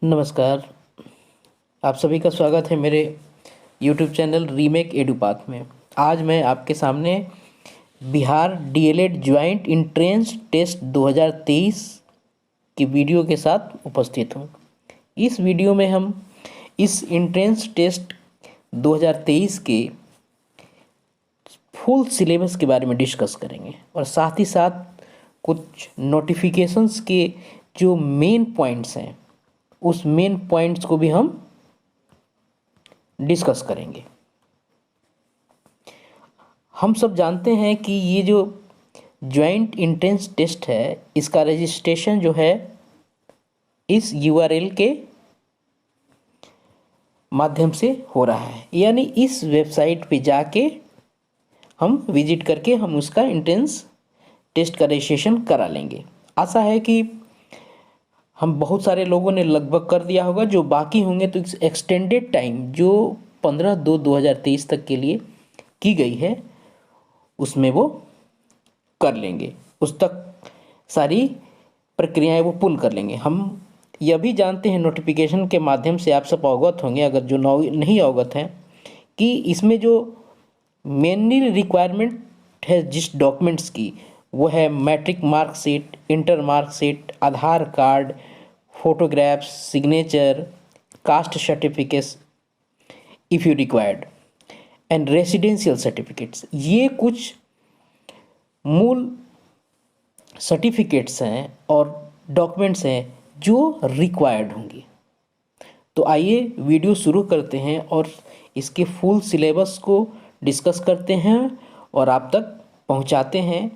नमस्कार। आप सभी का स्वागत है मेरे YouTube चैनल रीमेक एडुपाथ में। आज मैं आपके सामने Bihar DElEd joint entrance test 2023 की वीडियो के साथ उपस्थित हूँ। इस वीडियो में हम इस एंट्रेंस टेस्ट 2023 के फुल सिलेबस के बारे में डिस्कस करेंगे और साथ ही साथ कुछ नोटिफिकेशंस के जो मेन पॉइंट्स हैं उस मेन पॉइंट्स को भी हम डिस्कस करेंगे। हम सब जानते हैं कि ये जो ज्वाइंट एंट्रेंस टेस्ट है इसका रजिस्ट्रेशन जो है इस यूआरएल के माध्यम से हो रहा है, यानी इस वेबसाइट पे जाके हम विजिट करके हम उसका एंट्रेंस टेस्ट का रजिस्ट्रेशन करा लेंगे। आशा है कि हम बहुत सारे लोगों ने लगभग कर दिया होगा, जो बाकी होंगे तो एक्सटेंडेड टाइम जो 15/2/2023 तक के लिए की गई है उसमें वो कर लेंगे, उस तक सारी प्रक्रियाएं वो पूर्ण कर लेंगे। हम यह भी जानते हैं नोटिफिकेशन के माध्यम से आप सब अवगत होंगे, अगर जो नहीं अवगत हैं, कि इसमें जो मेनली रिक्वायरमेंट है जिस डॉक्यूमेंट्स की वो है matric marksheet, inter marksheet, Aadhaar card, photographs, signature, caste certificates if you required and residential certificates. ये कुछ मूल सर्टिफिकेट्स हैं और डॉक्यूमेंट्स हैं जो रिक्वायर्ड होंगी। तो आइए वीडियो शुरू करते हैं और इसके फुल सिलेबस को डिस्कस करते हैं और आप तक पहुंचाते हैं।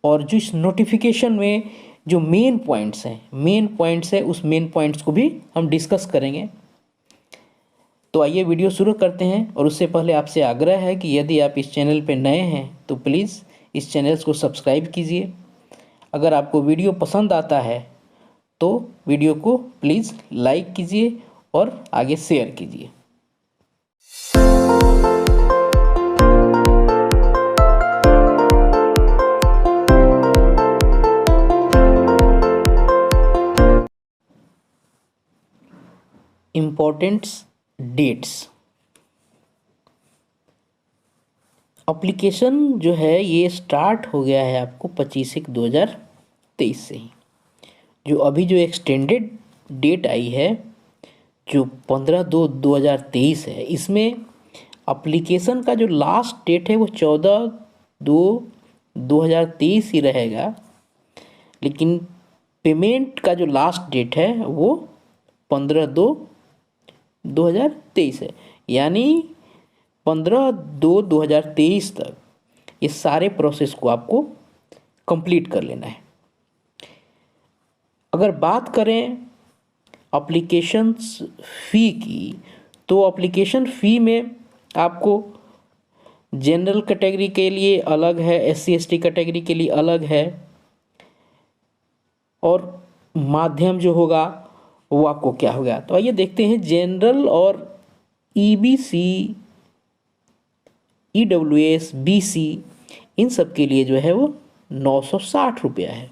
और जो इस नोटिफिकेशन में जो मेन पॉइंट्स है उस मेन पॉइंट्स को भी हम डिस्कस करेंगे। तो आइए वीडियो शुरू करते हैं। और उससे पहले आपसे आग्रह है कि यदि आप इस चैनल पर नए हैं तो प्लीज़ इस चैनल को सब्सक्राइब कीजिए। अगर आपको वीडियो पसंद आता है तो वीडियो को प्लीज़ लाइक कीजिए और आगे शेयर कीजिए। Importance dates. एप्लीकेशन जो है ये स्टार्ट हो गया है आपको 25/1/2023 से ही। जो अभी जो एक्सटेंडेड डेट आई है जो 15/2/2023 है, इसमें एप्लीकेशन का जो लास्ट डेट है वो 14/2/2023 ही रहेगा, लेकिन पेमेंट का जो लास्ट डेट है वो 15/2/2023 है। यानी 15/2/2023 तक ये सारे प्रोसेस को आपको कंप्लीट कर लेना है। अगर बात करें एप्लीकेशन फ़ी की, तो एप्लीकेशन फ़ी में आपको जनरल कैटेगरी के लिए अलग है, SC/ST कैटेगरी के लिए अलग है, और माध्यम जो होगा वो आपको क्या होगा। तो आइए देखते हैं। जनरल और EBC, EWS, BC इन सब के लिए जो है वो 960 रुपया है।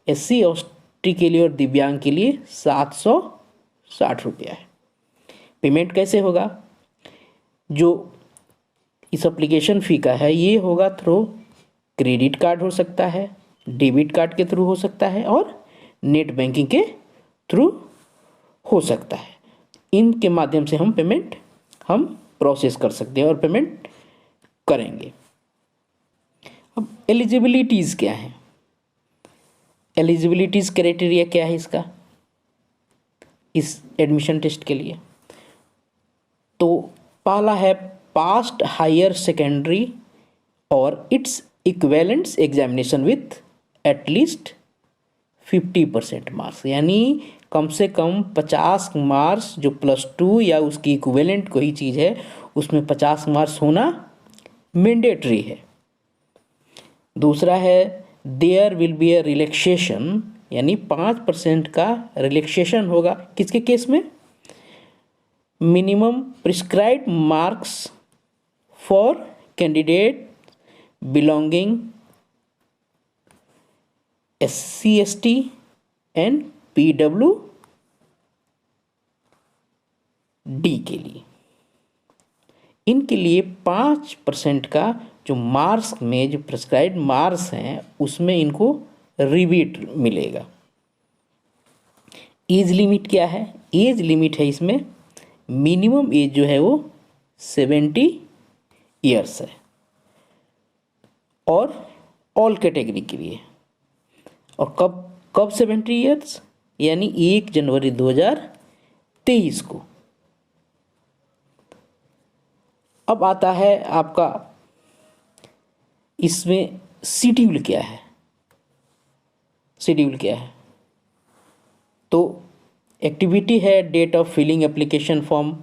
SC/ST के लिए और दिव्यांग के लिए 760 रुपया है। पेमेंट कैसे होगा? जो इस एप्लीकेशन फ़ी का है ये होगा थ्रू क्रेडिट कार्ड हो सकता है, डेबिट कार्ड के थ्रू हो सकता है और नेट बैंकिंग के थ्रू हो सकता है। इनके माध्यम से हम पेमेंट प्रोसेस कर सकते हैं और पेमेंट करेंगे। अब एलिजिबिलिटीज़ क्या है? एलिजिबिलिटीज़ क्राइटेरिया क्या है इसका, इस एडमिशन टेस्ट के लिए? तो पहला है पास्ट हायर सेकेंडरी और it's equivalents examination with at least 50% marks, यानी कम से कम 50 मार्क्स जो +2 या उसकी इक्विवेलेंट कोई चीज़ है उसमें 50 मार्क्स होना मैंडेटरी है। दूसरा है there will be a relaxation, यानी 5% का रिलैक्सेशन होगा। किसके केस में? Minimum prescribed marks for candidate belonging SC/ST and PWD D के लिए। इनके लिए 5% का जो मार्क्स में जो प्रिस्क्राइब्ड मार्क्स हैं उसमें इनको रिबेट मिलेगा। एज लिमिट क्या है? एज लिमिट है इसमें, मिनिमम एज जो है वो 70 ईयर्स है और ऑल कैटेगरी के लिए। और कब कब 70 ईयर्स? यानी 1 जनवरी 2023 को। अब आता है आपका इसमें शेड्यूल क्या है? शेड्यूल क्या है? तो एक्टिविटी है date of filling application form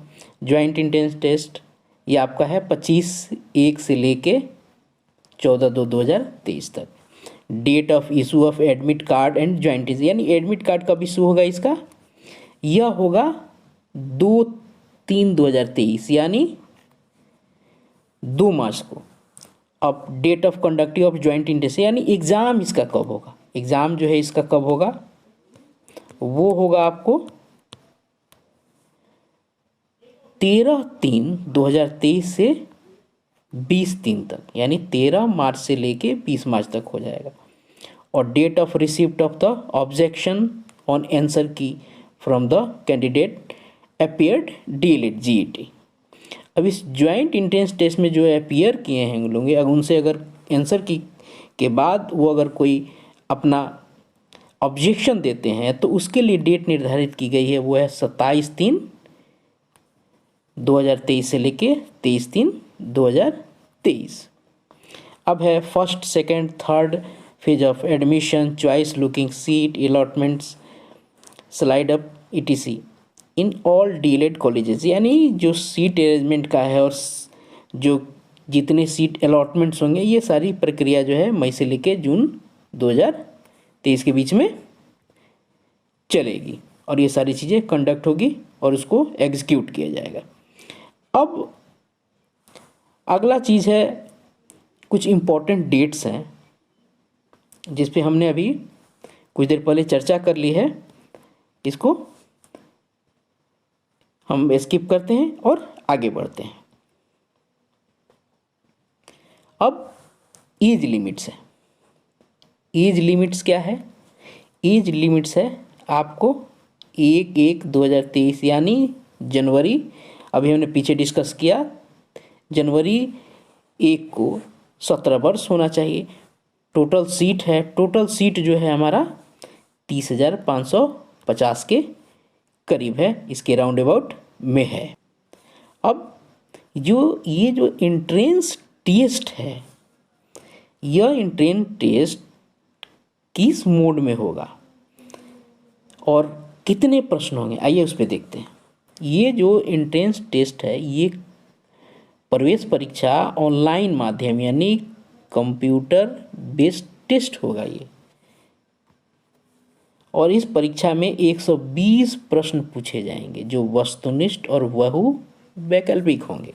joint entrance test, ये आपका है 25/1 से लेके 14/2/2023 तक। Date of issue of admit card and joint, यानी एडमिट कार्ड कब इशू होगा इसका? यह होगा 2/3/2023 यानी 2 मार्च को। अब date of conducting of joint entrance, यानी एग्ज़ाम इसका कब होगा? एग्ज़ाम जो है इसका कब होगा? वो होगा आपको 13/3/2023 से 20/3 तक, यानी 13 मार्च से लेके 20 मार्च तक हो जाएगा। और date of receipt of the objection on answer key from the candidate appeared DElEd GET. अब इस ज्वाइंट एंट्रेंस टेस्ट में जो अपीयर किए हैं लोग, अगर उनसे अगर आंसर की के बाद वो अगर कोई अपना ऑब्जेक्शन देते हैं तो उसके लिए डेट निर्धारित की गई है, वो है 27/3/2023 से लेके 23/3/2023। अब है first second third phase of admission, choice looking seat allotments, slide up etc in all DElEd colleges, यानी जो सीट अरेंजमेंट का है और जो जितने सीट अलॉटमेंट्स होंगे ये सारी प्रक्रिया जो है मई से लेके जून 2023 के बीच में चलेगी और ये सारी चीज़ें कंडक्ट होगी और उसको एग्जीक्यूट किया जाएगा। अब अगला चीज़ है कुछ इम्पोर्टेंट डेट्स हैं जिस पे हमने अभी कुछ देर पहले चर्चा कर ली है, इसको हम स्किप करते हैं और आगे बढ़ते हैं। अब एज लिमिट्स है। एज लिमिट्स क्या है? एज लिमिट्स है आपको 1/1/2023 यानी जनवरी, अभी हमने पीछे डिस्कस किया, जनवरी 1 को 17 वर्ष होना चाहिए। टोटल सीट है, टोटल सीट जो है हमारा 30,550 के करीब है, इसके राउंड अबाउट में है। अब ये जो एंट्रेंस टेस्ट है, यह एंट्रेंस टेस्ट किस मोड में होगा और कितने प्रश्न होंगे, आइए उस पर देखते हैं। ये जो एंट्रेंस टेस्ट है ये प्रवेश परीक्षा ऑनलाइन माध्यम यानी कंप्यूटर बेस्ड टेस्ट होगा ये, और इस परीक्षा में 120 प्रश्न पूछे जाएंगे जो वस्तुनिष्ठ और बहु वैकल्पिक होंगे।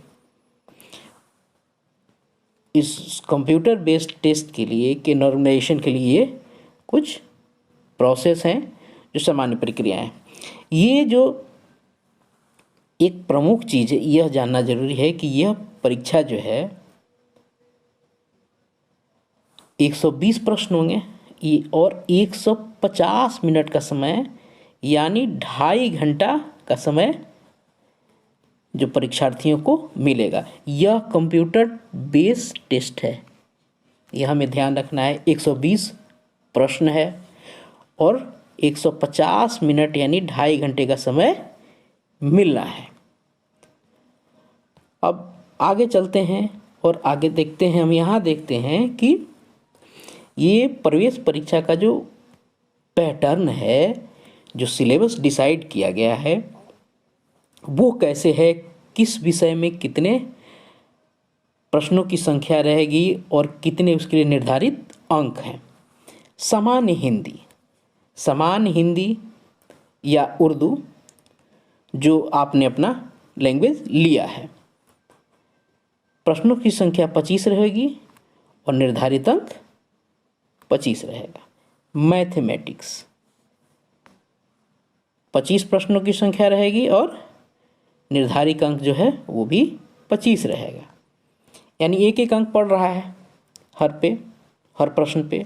इस कंप्यूटर बेस्ड टेस्ट के लिए के नॉर्मलाइजेशन के लिए कुछ प्रोसेस हैं जो सामान्य प्रक्रिया हैं। ये जो एक प्रमुख चीज़ है यह जानना जरूरी है कि यह परीक्षा जो है 120 प्रश्न होंगे और 150 मिनट का समय यानी 2.5 घंटा का समय जो परीक्षार्थियों को मिलेगा। यह कंप्यूटर बेस्ड टेस्ट है, यह हमें ध्यान रखना है। 120 प्रश्न है और 150 मिनट यानी 2.5 घंटे का समय मिलना है। अब आगे चलते हैं और आगे देखते हैं, हम यहाँ देखते हैं कि ये प्रवेश परीक्षा का जो पैटर्न है, जो सिलेबस डिसाइड किया गया है वो कैसे है, किस विषय में कितने प्रश्नों की संख्या रहेगी और कितने उसके लिए निर्धारित अंक हैं। सामान्य हिंदी या उर्दू जो आपने अपना लैंग्वेज लिया है, प्रश्नों की संख्या 25 रहेगी और निर्धारित अंक 25 रहेगा। मैथमेटिक्स 25 प्रश्नों की संख्या रहेगी और निर्धारित अंक जो है वो भी 25 रहेगा, यानी एक एक अंक पड़ रहा है हर प्रश्न पे।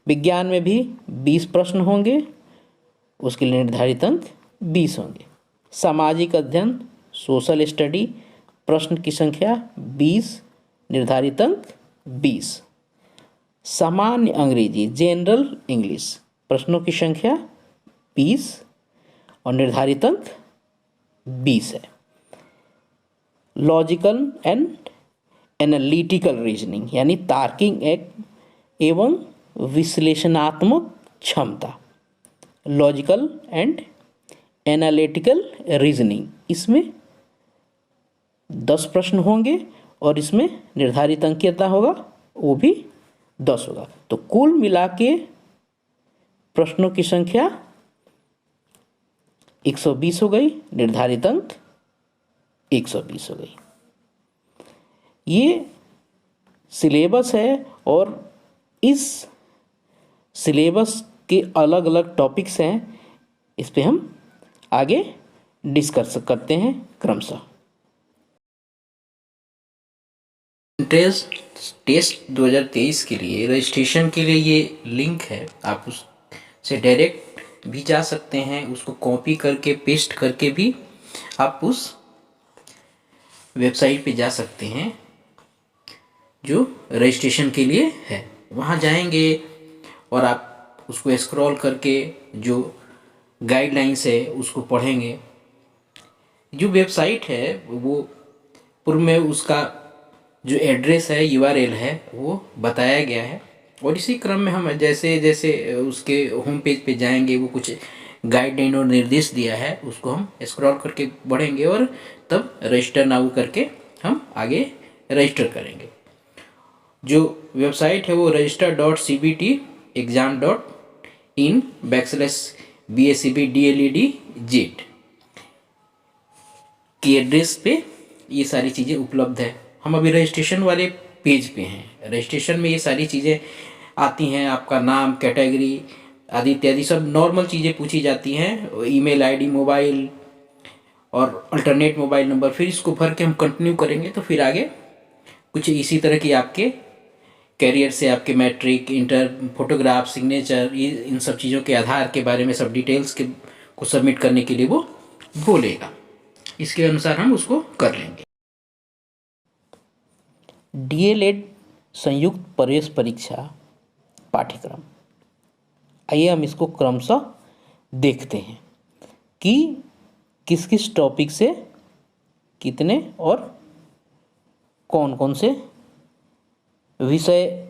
विज्ञान में भी 20 प्रश्न होंगे, उसके लिए निर्धारित अंक 20 होंगे। सामाजिक अध्ययन सोशल स्टडी प्रश्न की संख्या 20, निर्धारित अंक 20। सामान्य अंग्रेजी जनरल इंग्लिश प्रश्नों की संख्या 20 और निर्धारित अंक 20 है। लॉजिकल एंड एनालिटिकल रीजनिंग यानी तार्किक एवं विश्लेषणात्मक क्षमता, लॉजिकल एंड एनालिटिकल रीजनिंग, इसमें 10 प्रश्न होंगे और इसमें निर्धारित अंक कितना होगा, वो भी 10 होगा। तो कुल मिला के प्रश्नों की संख्या 120 हो गई, निर्धारित अंक 120 हो गई। ये सिलेबस है और इस सिलेबस के अलग अलग टॉपिक्स हैं, इस पे हम आगे डिस्कस करते हैं क्रमशः। एंट्रेंस टेस्ट 2023 के लिए रजिस्ट्रेशन के लिए ये लिंक है, आप उससे डायरेक्ट भी जा सकते हैं, उसको कॉपी करके पेस्ट करके भी आप उस वेबसाइट पे जा सकते हैं जो रजिस्ट्रेशन के लिए है। वहाँ जाएंगे और आप उसको स्क्रॉल करके जो गाइडलाइंस है उसको पढ़ेंगे। जो वेबसाइट है वो पूर्व में उसका जो एड्रेस है URL है वो बताया गया है, और इसी क्रम में हम जैसे जैसे उसके होम पेज पे जाएंगे वो कुछ गाइडलाइन और निर्देश दिया है, उसको हम स्क्रॉल करके बढ़ेंगे और तब रजिस्टर नाउ करके हम आगे रजिस्टर करेंगे। जो वेबसाइट है वो register.cbtexam.in/BACB-DLED-JET की एड्रेस पे ये सारी चीज़ें उपलब्ध है। हम अभी रजिस्ट्रेशन वाले पेज पे हैं। रजिस्ट्रेशन में ये सारी चीज़ें आती हैं, आपका नाम, कैटेगरी आदि इत्यादि सब नॉर्मल चीज़ें पूछी जाती हैं, ईमेल आईडी, मोबाइल और अल्टरनेट मोबाइल नंबर। फिर इसको भर के हम कंटिन्यू करेंगे तो फिर आगे कुछ इसी तरह की आपके कैरियर से आपके मैट्रिक, इंटर, फोटोग्राफ, सिग्नेचर, इन सब चीज़ों के आधार के बारे में सब डिटेल्स के को सबमिट करने के लिए वो बोलेगा, इसके अनुसार हम उसको कर लेंगे। DLED संयुक्त प्रवेश परीक्षा पाठ्यक्रम, आइए हम इसको क्रमशः देखते हैं कि किस किस टॉपिक से कितने और कौन कौन से विषय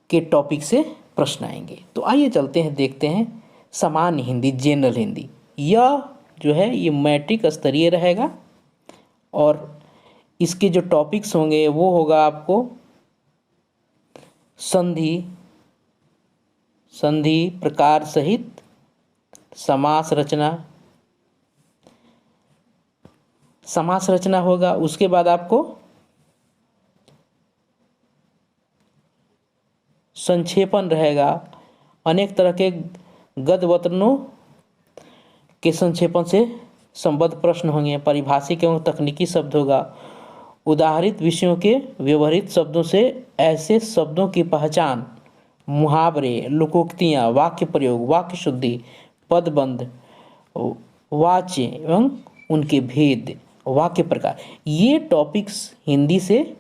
के टॉपिक से प्रश्न आएंगे। तो आइए चलते हैं, देखते हैं। सामान्य हिंदी, जनरल हिंदी, यह जो है ये मैट्रिक स्तरीय रहेगा और इसके जो टॉपिक्स होंगे वो होगा आपको संधि प्रकार सहित समास रचना होगा। उसके बाद आपको संक्षेपण रहेगा, अनेक तरह के गद्य वचनों के संक्षेपण से संबद्ध प्रश्न होंगे। पारिभाषिक एवं तकनीकी शब्द होगा। उदाहरित विषयों के व्यवहारित शब्दों से ऐसे शब्दों की पहचान, मुहावरे, लोकोक्तियाँ, वाक्य प्रयोग, वाक्य शुद्धि, पदबंध, वाच्य एवं उनके भेद, वाक्य प्रकार, ये टॉपिक्स हिंदी से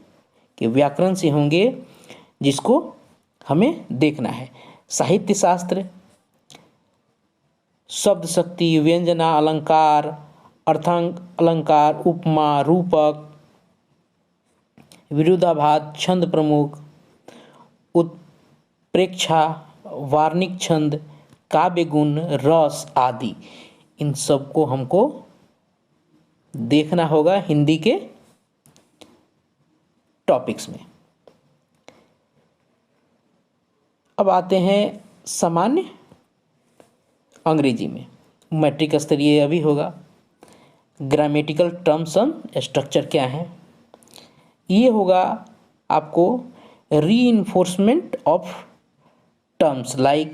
के व्याकरण से होंगे जिसको हमें देखना है। साहित्य शास्त्र, शब्द शक्ति, व्यंजना, अलंकार, अर्थांग अलंकार, उपमा, रूपक, विरुद्धाभास, छंद प्रमुख, उत्प्रेक्षा, वार्णिक छंद, काव्य गुण, रस आदि, इन सब को हमको देखना होगा हिंदी के टॉपिक्स में। अब आते हैं सामान्य अंग्रेजी में, मैट्रिक स्तरीय अभी होगा। ग्रामेटिकल टर्म्स एंड स्ट्रक्चर क्या है, ये होगा आपको reinforcement of terms like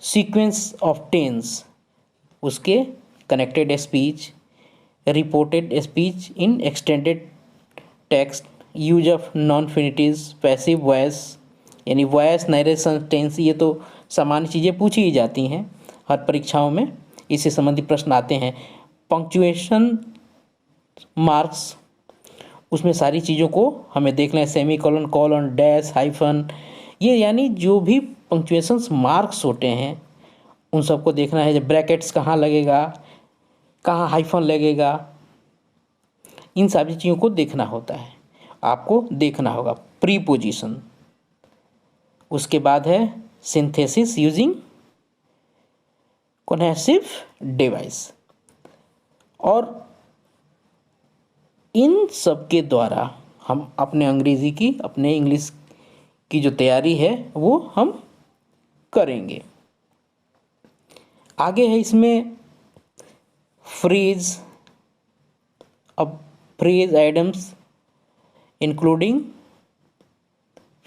sequence of tense, उसके connected speech, reported speech in extended text, use of non finitive passive voice यानी वॉइस नरेशन टेंस, ये तो सामान्य चीज़ें पूछी ही जाती हैं हर परीक्षाओं में, इससे संबंधित प्रश्न आते हैं। पंक्चुएशन मार्क्स, उसमें सारी चीज़ों को हमें देख लें, semi colon, colon, dash, hyphen, ये यानी जो भी पंक्चुएशन मार्क्स होते हैं उन सबको देखना है। जब ब्रैकेट्स कहाँ लगेगा, कहाँ हाइफन लगेगा, इन सभी चीज़ों को देखना होता है, आपको देखना होगा। प्रीपोजिशन, उसके बाद है सिंथेसिस यूजिंग कोहेसिव डिवाइस, और इन सब के द्वारा हम अपने अंग्रेजी की, अपने इंग्लिश की जो तैयारी है वो हम करेंगे। आगे है इसमें फ्रेज, अब phrase items including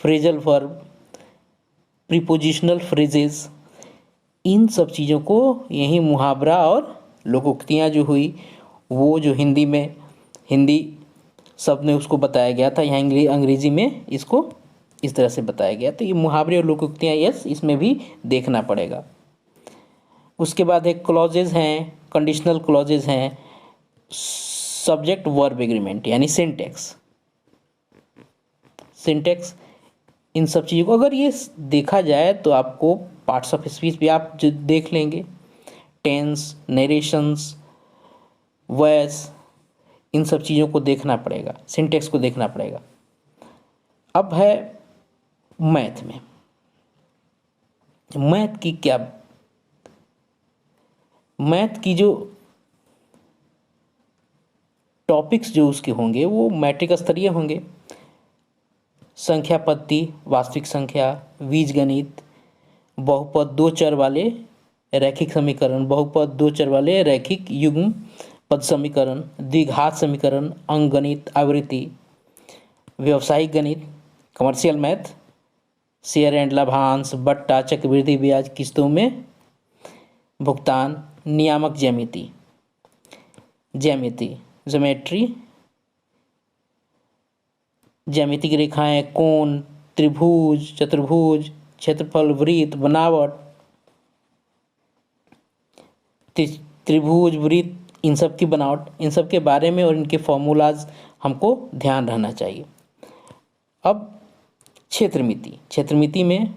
phrasal verb, prepositional phrases, इन सब चीज़ों को यही मुहावरा और लोकोक्तियाँ जो हुई वो जो हिंदी शब्द में उसको बताया गया था, यहाँ अंग्रेजी में इसको इस तरह से बताया गया। तो ये मुहावरे और लोकोक्तियाँ यस इसमें भी देखना पड़ेगा। उसके बाद एक क्लॉजेज हैं, कंडीशनल क्लॉजेज हैं, सब्जेक्ट वर्ब एग्रीमेंट यानी सिंटेक्स, इन सब चीज़ों को अगर ये देखा जाए तो आपको पार्ट्स ऑफ स्पीच भी आप जो देख लेंगे, टेंस, नरेशंस, वॉइस, इन सब चीज़ों को देखना पड़ेगा, सिंटेक्स को देखना पड़ेगा। अब है मैथ में, मैथ की जो टॉपिक्स जो उसके होंगे वो मैट्रिक स्तरीय होंगे। संख्या पद्धति, वास्तविक संख्या, बीजगणित, बहुपद दो चर वाले रैखिक समीकरण, बहुपद दो चर वाले रैखिक युग्म पद समीकरण, द्विघात समीकरण, अंकगणित, आवृत्ति, व्यावसायिक गणित, कमर्शियल मैथ, शेयर एंड लाभांश, बट्टा, चक्रवृद्धि ब्याज, किस्तों में भुगतान, नियामक ज्योमेट्री, ज्यामितिक रेखाएं, कोण, त्रिभुज, चतुर्भुज, क्षेत्रफल, वृत्त, बनावट, त्रिभुज, वृत्त, इन सब की बनावट, इन सब के बारे में और इनके फॉर्मूलाज हमको ध्यान रहना चाहिए। अब क्षेत्रमिति में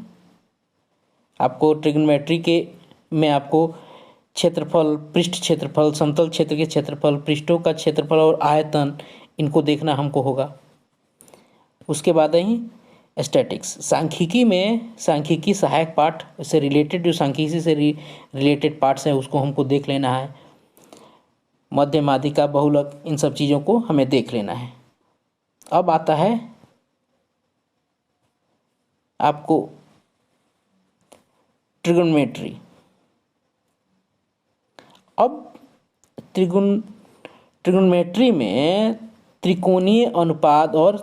आपको ट्रिग्नोमेट्री में आपको क्षेत्रफल, पृष्ठ क्षेत्रफल, समतल क्षेत्र के क्षेत्रफल, पृष्ठों का क्षेत्रफल और आयतन, इनको देखना हमको होगा। उसके बाद ही स्टैटिक्स, सांख्यिकी सहायक पाठ से रिलेटेड, जो सांख्यिकी से रिलेटेड पार्ट्स हैं उसको हमको देख लेना है। मध्य माध्यिका, बहुलक, इन सब चीज़ों को हमें देख लेना है। अब आता है आपको ट्रिग्नोमेट्री। अब ट्रिग्नोमेट्री में त्रिकोणीय अनुपात और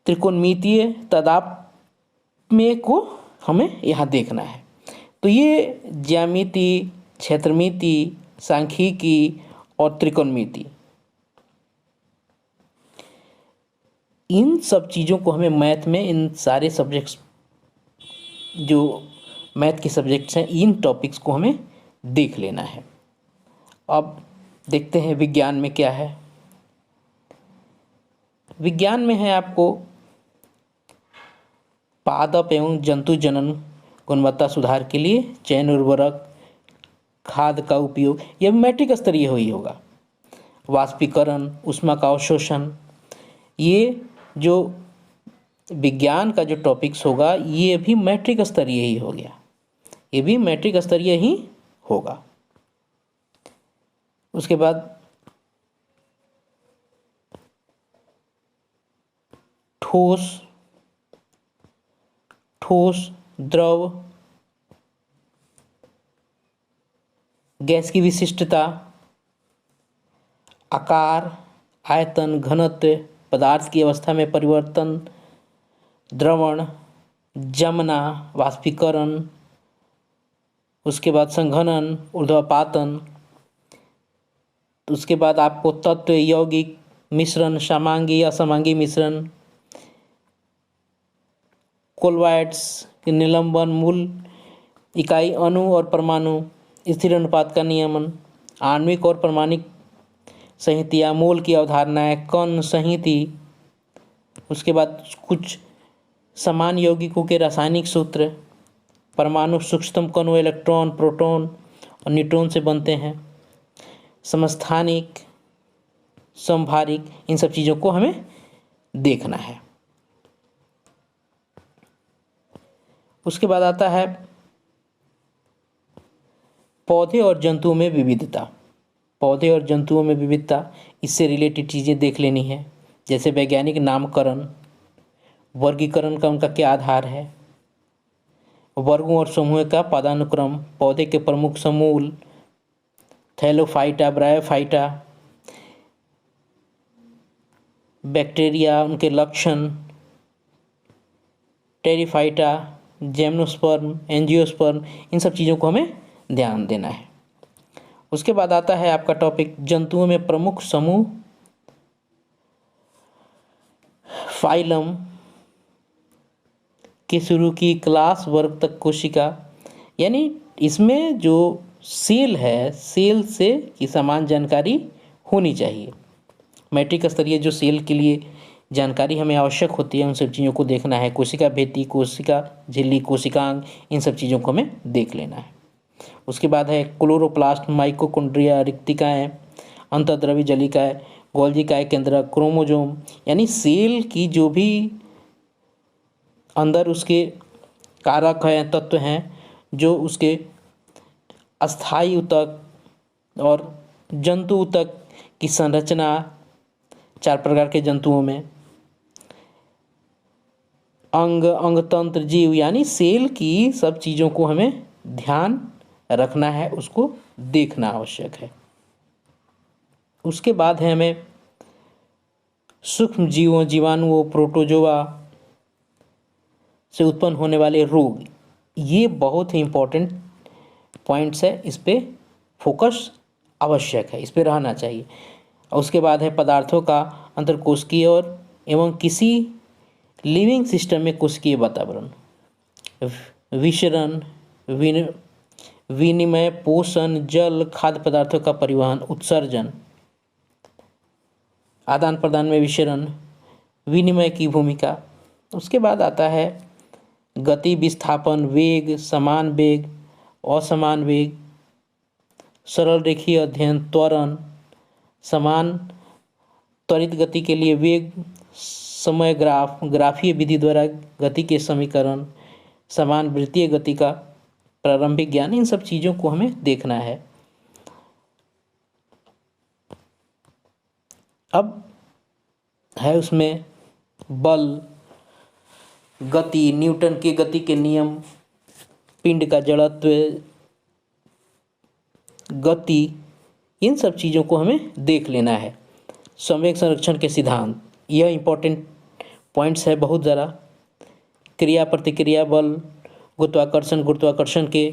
त्रिकोणमितीय तादात्म्य को हमें यहाँ देखना है। तो ये ज्यामिति, क्षेत्रमिति, सांख्यिकी और त्रिकोणमिति, इन सब चीज़ों को हमें मैथ में, इन सारे सब्जेक्ट्स जो मैथ के सब्जेक्ट्स हैं, इन टॉपिक्स को हमें देख लेना है। अब देखते हैं विज्ञान में क्या है। विज्ञान में है आपको पादप एवं जंतु जनन गुणवत्ता सुधार के लिए चयन उर्वरक, खाद का उपयोग, यह मैट्रिक स्तरीय ही होगा। वाष्पीकरण, ऊष्मा का अवशोषण, ये जो विज्ञान का जो टॉपिक्स होगा ये भी मैट्रिक स्तरीय ही हो गया, ये भी मैट्रिक स्तरीय ही होगा। उसके बाद ठोस, द्रव, गैस की विशिष्टता, आकार, आयतन, घनत्व, पदार्थ की अवस्था में परिवर्तन, द्रवण, जमना, वाष्पीकरण, उसके बाद संघनन, ऊर्ध्वपातन, उसके बाद आपको तत्व, यौगिक मिश्रण, समांगी असमांगी मिश्रण, कोलवाइड्स, निलंबन, मूल इकाई, अणु और परमाणु, स्थिर अनुपात का नियमन, आणविक और परमाणिक संहितियाँ, मोल की अवधारणाएं, कण संहिति, उसके बाद कुछ समान यौगिकों के रासायनिक सूत्र, परमाणु सूक्ष्मतम कणों, इलेक्ट्रॉन, प्रोटॉन और न्यूट्रॉन से बनते हैं, समस्थानिक, समभारिक, इन सब चीज़ों को हमें देखना है। उसके बाद आता है पौधे और जंतुओं में विविधता। पौधे और जंतुओं में विविधता, इससे रिलेटेड चीज़ें देख लेनी है, जैसे वैज्ञानिक नामकरण, वर्गीकरण का उनका क्या आधार है, वर्गों और समूह का पदानुक्रम, पौधे के प्रमुख समूल, थैलोफाइटा, ब्रायोफाइटा, बैक्टीरिया, उनके लक्षण, टेरिफाइटा, जिम्नोस्पर्म, एंजियोस्पर्म, इन सब चीज़ों को हमें ध्यान देना है। उसके बाद आता है आपका टॉपिक जंतुओं में प्रमुख समूह, फाइलम के शुरू की क्लास वर्ग तक कोशिका, यानी इसमें जो सेल है, सेल से की समान जानकारी होनी चाहिए। मैट्रिक स्तरीय जो सेल के लिए जानकारी हमें आवश्यक होती है, उन सब चीज़ों को देखना है। कोशिका भित्ति, कोशिका झिल्ली, कोशिकांग, इन सब चीज़ों को हमें देख लेना है। उसके बाद है क्लोरोप्लास्ट, माइटोकॉन्ड्रिया, रिक्तिकाएँ, अंतर्द्रव्य जलिकाएँ, गोल्जिकाएँ केंद्रक, क्रोमोजोम, यानी सेल की जो भी अंदर उसके कारक हैं, तत्व हैं, जो उसके अस्थायी ऊतक और जंतु ऊतक की संरचना, 4 प्रकार के जंतुओं में, अंग, अंगतंत्र, जीव, यानी सेल की सब चीज़ों को हमें ध्यान रखना है, उसको देखना आवश्यक है। उसके बाद है हमें सूक्ष्म जीवों, जीवाणुओं, प्रोटोजोआ से उत्पन्न होने वाले रोग, ये बहुत ही इम्पोर्टेंट पॉइंट्स है, इस पे फोकस आवश्यक है, इस पे रहना चाहिए। और उसके बाद है पदार्थों का अंतरकोशिकीय और एवं किसी लिविंग सिस्टम में कोशिकीय वातावरण, विशरण, विनिमय, पोषण, जल, खाद्य पदार्थों का परिवहन, उत्सर्जन, आदान प्रदान में विशरण, विनिमय की भूमिका। उसके बाद आता है गति, विस्थापन, वेग, समान वेग, असमान वेग, सरल रेखीय अध्ययन, त्वरण, समान त्वरित गति के लिए वेग, समय ग्राफ, ग्राफीय विधि द्वारा गति के समीकरण, समान वृत्तीय गति का प्रारंभिक ज्ञान, इन सब चीज़ों को हमें देखना है। अब है उसमें बल, गति, न्यूटन के गति के नियम, पिंड का जड़त्व, गति, इन सब चीज़ों को हमें देख लेना है। संवेग संरक्षण के सिद्धांत, यह इम्पोर्टेंट पॉइंट्स है बहुत ज़्यादा। क्रिया प्रतिक्रिया बल, गुरुत्वाकर्षण के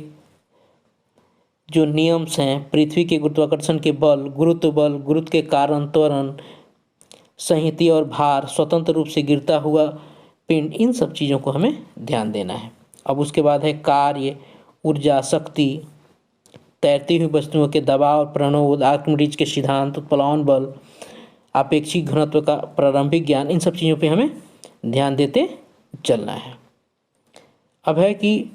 जो नियम्स हैं, पृथ्वी के गुरुत्वाकर्षण के बल, गुरुत्व के कारण, त्वरण, संहति और भार, स्वतंत्र रूप से गिरता हुआ पिंड, इन सब चीज़ों को हमें ध्यान देना है। अब उसके बाद है कार्य, ऊर्जा, शक्ति, तैरती हुई वस्तुओं के दबाव, प्रणोद, आर्किमिडीज के सिद्धांत, उत्प्लावन बल, आपेक्षिक घनत्व का प्रारंभिक ज्ञान, इन सब चीज़ों पे हमें ध्यान देते चलना है। अब है कि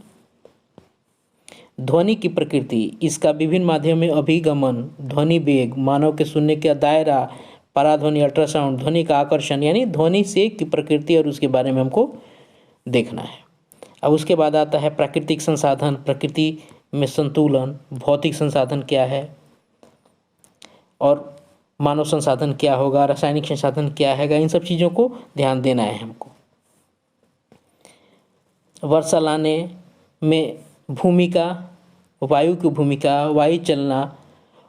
ध्वनि की प्रकृति, इसका विभिन्न माध्यम में अभिगमन, ध्वनि वेग, मानव के सुनने का दायरा, पराध्वनि, अल्ट्रासाउंड, ध्वनि का आकर्षण, यानी ध्वनि से की प्रकृति और उसके बारे में हमको देखना है। अब उसके बाद आता है प्राकृतिक संसाधन, प्रकृति में संतुलन, भौतिक संसाधन क्या है और मानव संसाधन क्या होगा, रासायनिक संसाधन क्या है, इन सब चीज़ों को ध्यान देना है हमको। वर्षा लाने में भूमिका, वायु की भूमिका, वायु चलना,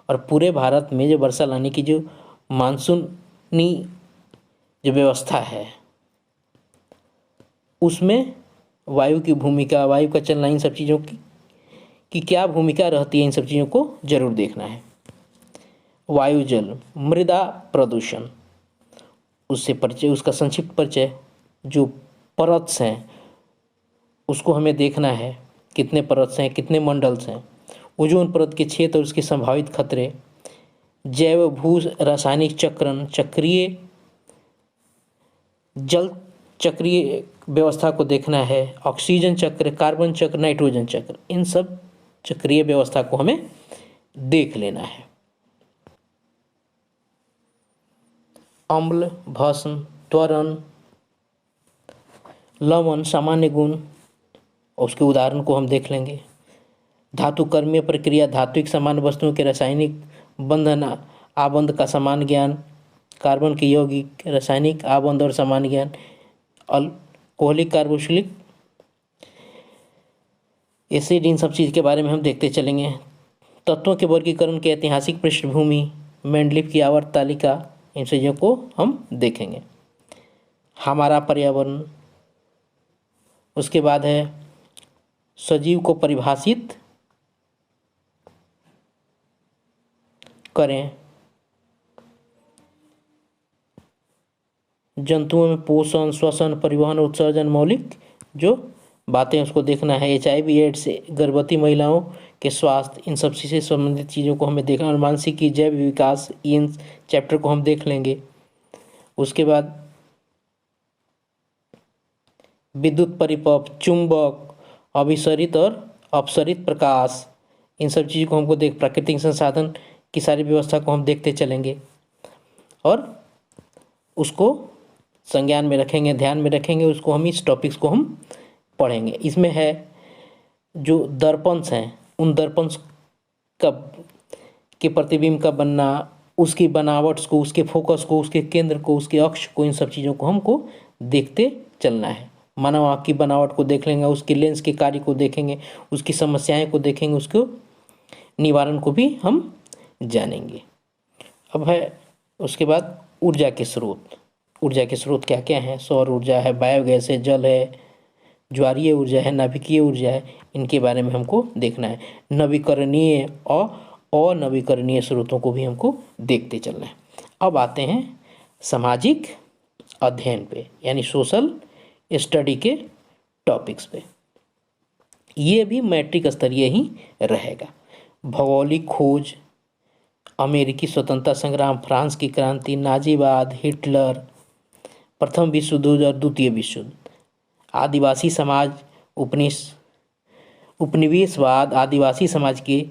और पूरे भारत में जो वर्षा लाने की जो मानसूनी जो व्यवस्था है, उसमें वायु की भूमिका, वायु का चलना, इन सब चीज़ों की की क्या भूमिका रहती है, इन सब चीज़ों को जरूर देखना है। वायु जल मृदा प्रदूषण, उससे परिचय, उसका संक्षिप्त परिचय, जो परत्स हैं उसको हमें देखना है, कितने परत्स हैं, कितने मंडल्स हैं, ओजोन परत के क्षेत्र और उसके संभावित खतरे, जैव भू रासायनिक चक्रण, चक्रीय जल चक्रीय व्यवस्था को देखना है, ऑक्सीजन चक्र, कार्बन चक्र, नाइट्रोजन चक्र, इन सब चक्रीय व्यवस्था को हमें देख लेना है। अम्ल, भस्म, त्वरण, लवण, सामान्य गुण और उसके उदाहरण को हम देख लेंगे। धातु कर्मीय प्रक्रिया, धात्विक समान वस्तुओं के रासायनिक बंधन आबंध का समान ज्ञान, कार्बन के यौगिक रासायनिक आबंध और समान ज्ञान, अल्कोहलिक कार्बोक्सिलिक एसिड, इन सब चीज़ के बारे में हम देखते चलेंगे। तत्वों के वर्गीकरण के ऐतिहासिक पृष्ठभूमि, मेंडलीफ की आवर्त तालिका, इन चीज़ों को हम देखेंगे। हमारा पर्यावरण, उसके बाद है सजीव को परिभाषित करें, जंतुओं में पोषण, श्वसन, परिवहन, उत्सर्जन, मौलिक जो बातें उसको देखना है। HIV एड्स, गर्भवती महिलाओं के स्वास्थ्य, इन सब से संबंधित चीज़ों को हमें देखना, और मानसिक की जैव विकास, इन चैप्टर को हम देख लेंगे। उसके बाद विद्युत परिपथ, चुंबक, अभिसरित और अपसरित प्रकाश, इन सब चीज़ों को हमको प्राकृतिक संसाधन की सारी व्यवस्था को हम देखते चलेंगे और उसको संज्ञान में रखेंगे, ध्यान में रखेंगे, उसको हम इस टॉपिक्स को हम पढ़ेंगे। इसमें है जो दर्पण्स हैं, उन दर्पण्स का के प्रतिबिंब का बनना, उसकी बनावट को, उसके फोकस को, उसके केंद्र को, उसके अक्ष को, इन सब चीज़ों को हमको देखते चलना है। मानव आँख की बनावट को देख लेंगे, उसके लेंस के कार्य को देखेंगे, उसकी समस्याएं को देखेंगे, उसको निवारण को भी हम जानेंगे। अब है उसके बाद ऊर्जा के स्रोत। ऊर्जा के स्रोत क्या क्या हैं? सौर ऊर्जा है, बायोगैस है, जल है, ज्वारीय ऊर्जा है, नाभिकीय ऊर्जा है, इनके बारे में हमको देखना है। नवीकरणीय और अनवीकरणीय स्रोतों को भी हमको देखते चलना है। अब आते हैं सामाजिक अध्ययन पे, यानी सोशल स्टडी के टॉपिक्स पे। ये भी मैट्रिक स्तरीय ही रहेगा। भौगोलिक खोज, अमेरिकी स्वतंत्रता संग्राम, फ्रांस की क्रांति, नाजीवाद, हिटलर, प्रथम विश्व युद्ध और द्वितीय विश्व युद्ध, आदिवासी समाज, उपनिवेशवाद, आदिवासी समाज के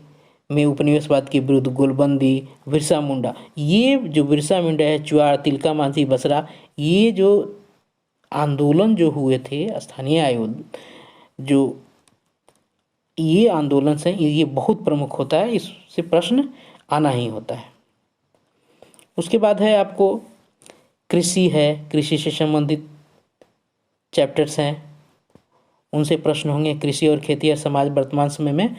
में उपनिवेशवाद के विरुद्ध गोलबंदी, बिरसा मुंडा। ये जो बिरसा मुंडा है, चुआड़, तिलका मांझी, बसरा, ये जो आंदोलन जो हुए थे स्थानीय आयोग, जो ये आंदोलन से ये बहुत प्रमुख होता है, इससे प्रश्न आना ही होता है। उसके बाद है आपको कृषि है, कृषि से संबंधित चैप्टर्स हैं, उनसे प्रश्न होंगे। कृषि और खेती और समाज वर्तमान समय में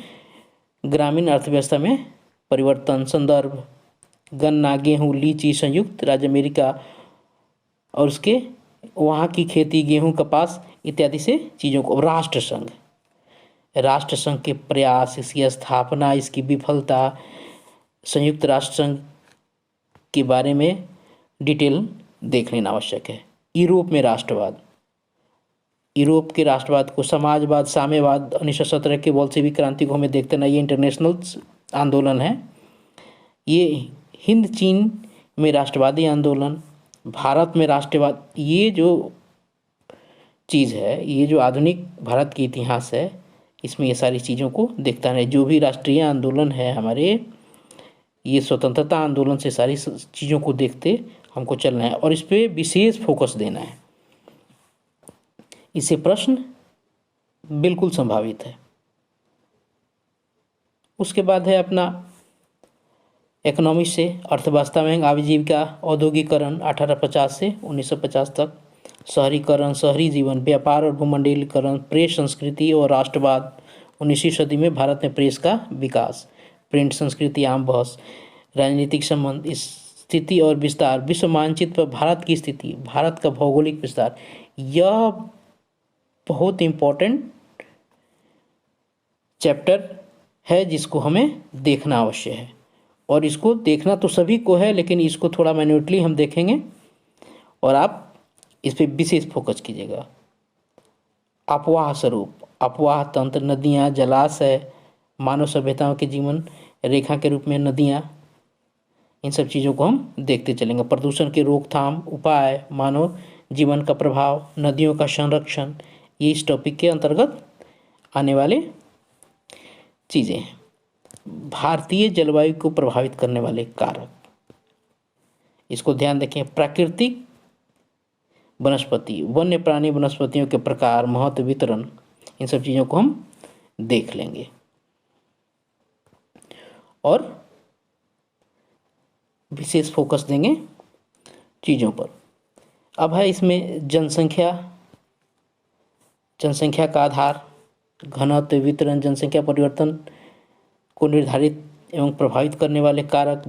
ग्रामीण अर्थव्यवस्था में परिवर्तन, संदर्भ, गन्ना, गेहूँ, लीची, संयुक्त राज्य अमेरिका और उसके वहाँ की खेती, गेहूँ, कपास इत्यादि से चीज़ों को। राष्ट्रसंघ के प्रयास, इसकी स्थापना, इसकी विफलता, संयुक्त राष्ट्र संघ के बारे में डिटेल देख लेना आवश्यक है। यूरोप में राष्ट्रवाद, यूरोप के राष्ट्रवाद को, समाजवाद, साम्यवाद, 1917 के बोल्शेविक क्रांति को हमें देखते ना, ये इंटरनेशनल आंदोलन है। ये हिंद चीन में राष्ट्रवादी आंदोलन, भारत में राष्ट्रवाद, ये जो चीज़ है, ये जो आधुनिक भारत की इतिहास है, इसमें ये सारी चीज़ों को देखता है। जो भी राष्ट्रीय आंदोलन है हमारे, ये स्वतंत्रता आंदोलन से सारी चीज़ों को देखते हमको चलना है और इस पर विशेष फोकस देना है। इससे प्रश्न बिल्कुल संभावित है। उसके बाद है अपना इकोनॉमिक्स से, अर्थव्यवस्था में आजीविका, औद्योगिकरण 1850 से 1950 तक, शहरीकरण, शहरी जीवन, व्यापार और भूमंडलीकरण, प्रेस संस्कृति और राष्ट्रवाद, 19वीं सदी में भारत में प्रेस का विकास, प्रिंट संस्कृति, आम बहस, राजनीतिक संबंध, स्थिति और विस्तार, विश्व मानचित्र पर भारत की स्थिति, भारत का भौगोलिक विस्तार। यह बहुत इम्पोर्टेंट चैप्टर है जिसको हमें देखना अवश्य है। और इसको देखना तो सभी को है, लेकिन इसको थोड़ा मैन्युटली हम देखेंगे और आप इस पर विशेष फोकस कीजिएगा। अपवाह स्वरूप, अपवाह तंत्र, नदियाँ, जलाशय, मानव सभ्यताओं के जीवन रेखा के रूप में नदियाँ, इन सब चीज़ों को हम देखते चलेंगे। प्रदूषण की रोकथाम उपाय, मानव जीवन का प्रभाव, नदियों का संरक्षण, ये इस टॉपिक के अंतर्गत आने वाले चीज़ें हैं। भारतीय जलवायु को प्रभावित करने वाले कारक, इसको ध्यान रखें। प्राकृतिक वनस्पति, वन्य प्राणी वनस्पतियों के प्रकार, महत्व, वितरण, इन सब चीज़ों को हम देख लेंगे और विशेष फोकस देंगे चीज़ों पर। अब है इसमें जनसंख्या, जनसंख्या का आधार, घनत्व, वितरण, जनसंख्या परिवर्तन को निर्धारित एवं प्रभावित करने वाले कारक,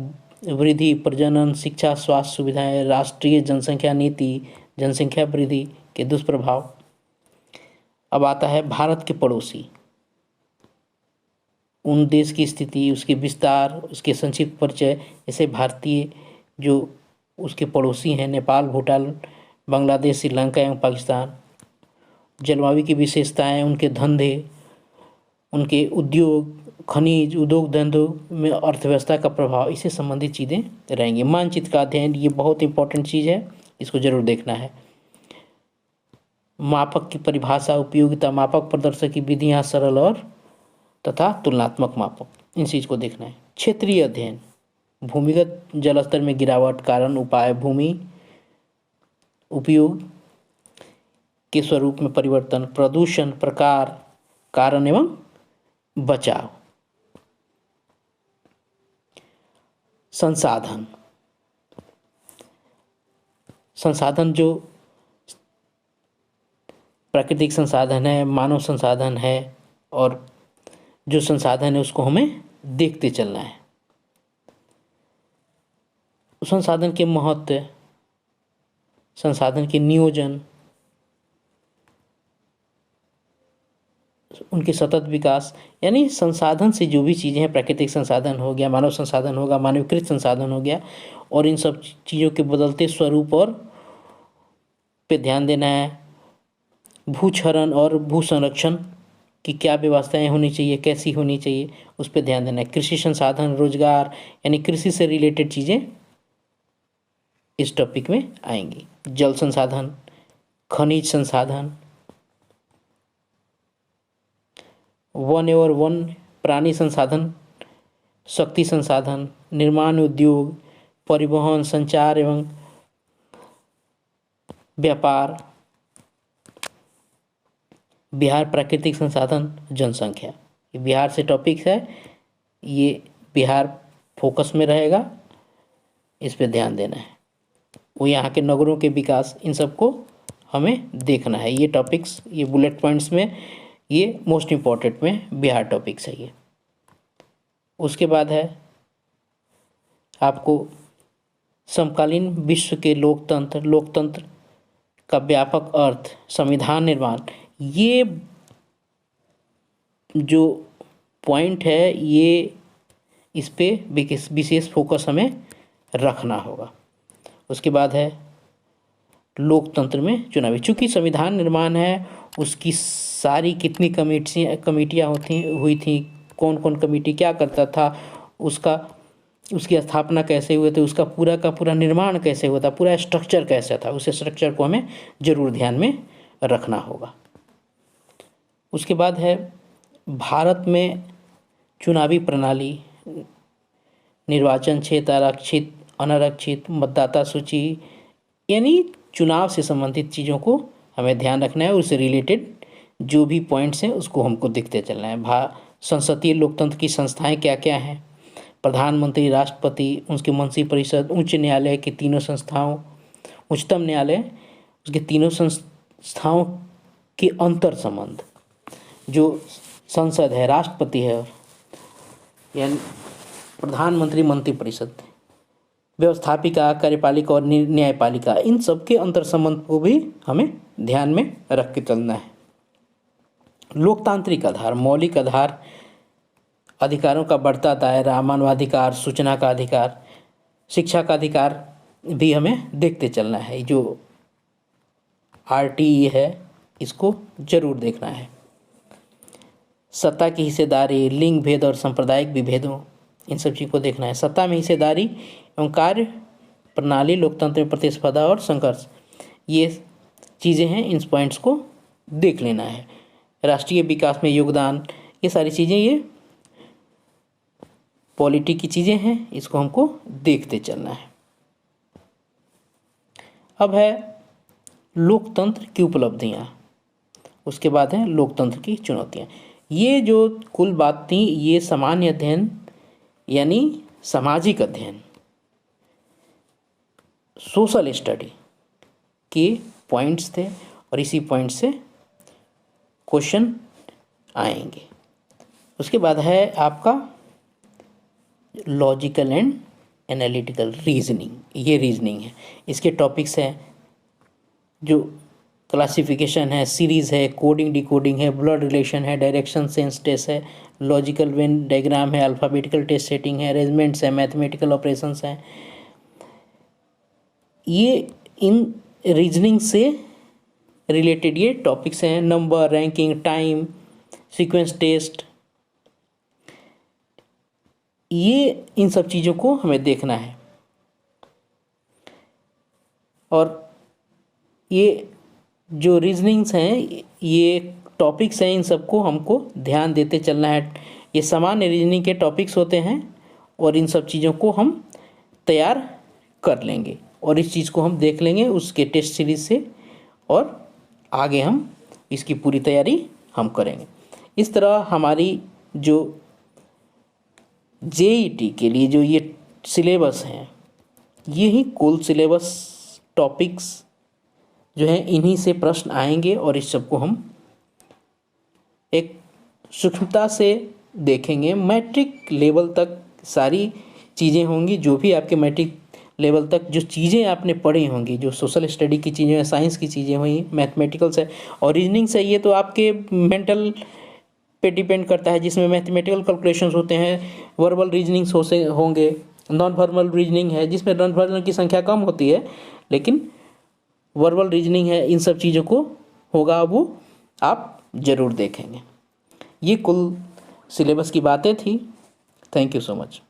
वृद्धि, प्रजनन, शिक्षा, स्वास्थ्य सुविधाएं, राष्ट्रीय जनसंख्या नीति, जनसंख्या वृद्धि के दुष्प्रभाव। अब आता है भारत के पड़ोसी, उन देश की स्थिति, उसके विस्तार, उसके संक्षिप्त परिचय। जैसे भारतीय जो उसके पड़ोसी हैं, नेपाल, भूटान, बांग्लादेश, श्रीलंका एवं पाकिस्तान। जलवायु की विशेषताएं, उनके धंधे, उनके उद्योग, खनिज उद्योग, धंधों में अर्थव्यवस्था का प्रभाव, इससे संबंधित चीज़ें रहेंगी। मानचित्र का अध्ययन, ये बहुत इंपॉर्टेंट चीज़ है, इसको जरूर देखना है। मापक की परिभाषा, उपयोगिता, मापक प्रदर्शन की विधियाँ, सरल और तथा तुलनात्मक मापक, इन चीज़ को देखना है। क्षेत्रीय अध्ययन, भूमिगत जल स्तर में गिरावट, कारण, उपाय, भूमि उपयोग के स्वरूप में परिवर्तन, प्रदूषण, प्रकार, कारण एवं बचाव। संसाधन, संसाधन जो प्राकृतिक संसाधन है, मानव संसाधन है, और जो संसाधन है उसको हमें देखते चलना है। संसाधन के महत्व, संसाधन के नियोजन, उनके सतत विकास, यानी संसाधन से जो भी चीज़ें हैं, प्राकृतिक संसाधन हो गया, मानव संसाधन होगा, मानवीकृत संसाधन हो गया, और इन सब चीज़ों के बदलते स्वरूप और पे ध्यान देना है। भूक्षरण और भू संरक्षण की क्या व्यवस्थाएं होनी चाहिए, कैसी होनी चाहिए, उस पर ध्यान देना है। कृषि संसाधन, रोजगार, यानी कृषि से रिलेटेड चीज़ें इस टॉपिक में आएंगी। जल संसाधन, खनिज संसाधन, वन और वन प्राणी संसाधन, शक्ति संसाधन, निर्माण उद्योग, परिवहन, संचार एवं व्यापार, बिहार प्राकृतिक संसाधन, जनसंख्या। ये बिहार से टॉपिक्स है, ये बिहार फोकस में रहेगा, इस पे ध्यान देना है। वो यहाँ के नगरों के विकास, इन सबको हमें देखना है। ये टॉपिक्स, ये बुलेट पॉइंट्स में, ये मोस्ट इम्पॉर्टेंट में बिहार टॉपिक्स है ये। उसके बाद है आपको समकालीन विश्व के लोकतंत्र, लोकतंत्र का व्यापक अर्थ, संविधान निर्माण। ये जो पॉइंट है, ये इस पे विशेष फोकस हमें रखना होगा। उसके बाद है लोकतंत्र में चुनावी, चूँकि संविधान निर्माण है, उसकी सारी कितनी कमेटियाँ हुई थी, कौन कौन कमेटी क्या करता था, उसकी स्थापना कैसे हुए थे, उसका पूरा का पूरा निर्माण कैसे हुआ था, पूरा स्ट्रक्चर कैसा था, उस स्ट्रक्चर को हमें जरूर ध्यान में रखना होगा। उसके बाद है भारत में चुनावी प्रणाली, निर्वाचन क्षेत्र, आरक्षित, अनारक्षित, मतदाता सूची, यानी चुनाव से संबंधित चीज़ों को हमें ध्यान रखना है। उससे रिलेटेड जो भी पॉइंट्स हैं उसको हमको देखते चलना है। संसदीय लोकतंत्र की संस्थाएं क्या क्या हैं, प्रधानमंत्री, राष्ट्रपति, उसके मंत्री परिषद, उच्च न्यायालय की तीनों संस्थाओं, उच्चतम न्यायालय, उसके तीनों संस्थाओं के अंतर संबंध, जो संसद है, राष्ट्रपति है, यानी प्रधानमंत्री, मंत्री परिषद, व्यवस्थापिका, कार्यपालिका और न्यायपालिका, इन सब के अंतर संबंध को भी हमें ध्यान में रख के चलना है। लोकतांत्रिक आधार, मौलिक आधार, अधिकारों का बढ़ता दायरा, मानवाधिकार, सूचना का अधिकार, शिक्षा का अधिकार भी हमें देखते चलना है। जो RTE है इसको जरूर देखना है। सत्ता की हिस्सेदारी, लिंग भेद और सांप्रदायिक विभेदों, इन सब चीज़ को देखना है। सत्ता में हिस्सेदारी एवं कार्य प्रणाली, लोकतंत्र में प्रतिस्पर्धा और संघर्ष, ये चीज़ें हैं, इन पॉइंट्स को देख लेना है। राष्ट्रीय विकास में योगदान, ये सारी चीज़ें ये पॉलिटी की चीज़ें हैं, इसको हमको देखते चलना है। अब है लोकतंत्र की उपलब्धियाँ, उसके बाद है लोकतंत्र की चुनौतियाँ। ये जो कुल बात थी ये सामान्य अध्ययन यानी सामाजिक अध्ययन, सोशल स्टडी के पॉइंट्स थे और इसी पॉइंट से क्वेश्चन आएंगे। उसके बाद है आपका लॉजिकल एंड एनालिटिकल रीजनिंग, ये रीजनिंग है। इसके टॉपिक्स हैं जो क्लासिफिकेशन है, सीरीज़ है, कोडिंग डिकोडिंग है, ब्लड रिलेशन है, डायरेक्शन सेंस टेस्ट है, लॉजिकल वेन डायग्राम है, अल्फ़ाबेटिकल टेस्ट सेटिंग है, अरेंजमेंट्स है, मैथमेटिकल ऑपरेशंस हैं। ये इन रीजनिंग से रिलेटेड ये टॉपिक्स हैं। Number, ranking, time, sequence test, ये इन सब चीज़ों को हमें देखना है। और ये जो रीजनिंग्स हैं, ये टॉपिक्स हैं, इन सबको हमको ध्यान देते चलना है। ये सामान्य रीजनिंग के टॉपिक्स होते हैं और इन सब चीज़ों को हम तैयार कर लेंगे और इस चीज़ को हम देख लेंगे उसके टेस्ट सीरीज से, और आगे हम इसकी पूरी तैयारी हम करेंगे। इस तरह हमारी जो JET के लिए जो ये सिलेबस हैं, ये ही कुल सिलेबस टॉपिक्स जो हैं, इन्हीं से प्रश्न आएंगे और इस सब को हम एक सूक्ष्मता से देखेंगे। मैट्रिक लेवल तक सारी चीज़ें होंगी, जो भी आपके मैट्रिक लेवल तक जो चीज़ें आपने पढ़ी होंगी, जो सोशल स्टडी की चीज़ें, साइंस की चीज़ें हुई, मैथमेटिकल है और रीजनिंग से, ये तो आपके मेंटल पे डिपेंड करता है, जिसमें मैथमेटिकल कैलकुलेशंस होते हैं। वर्बल रीजनिंग्स होंगे, नॉन वर्बल रीजनिंग है जिसमें नॉन वर्बल की संख्या कम होती है, लेकिन वर्बल रीजनिंग है, इन सब चीज़ों को होगा, वो आप ज़रूर देखेंगे। ये कुल सिलेबस की बातें थी। Thank you so much.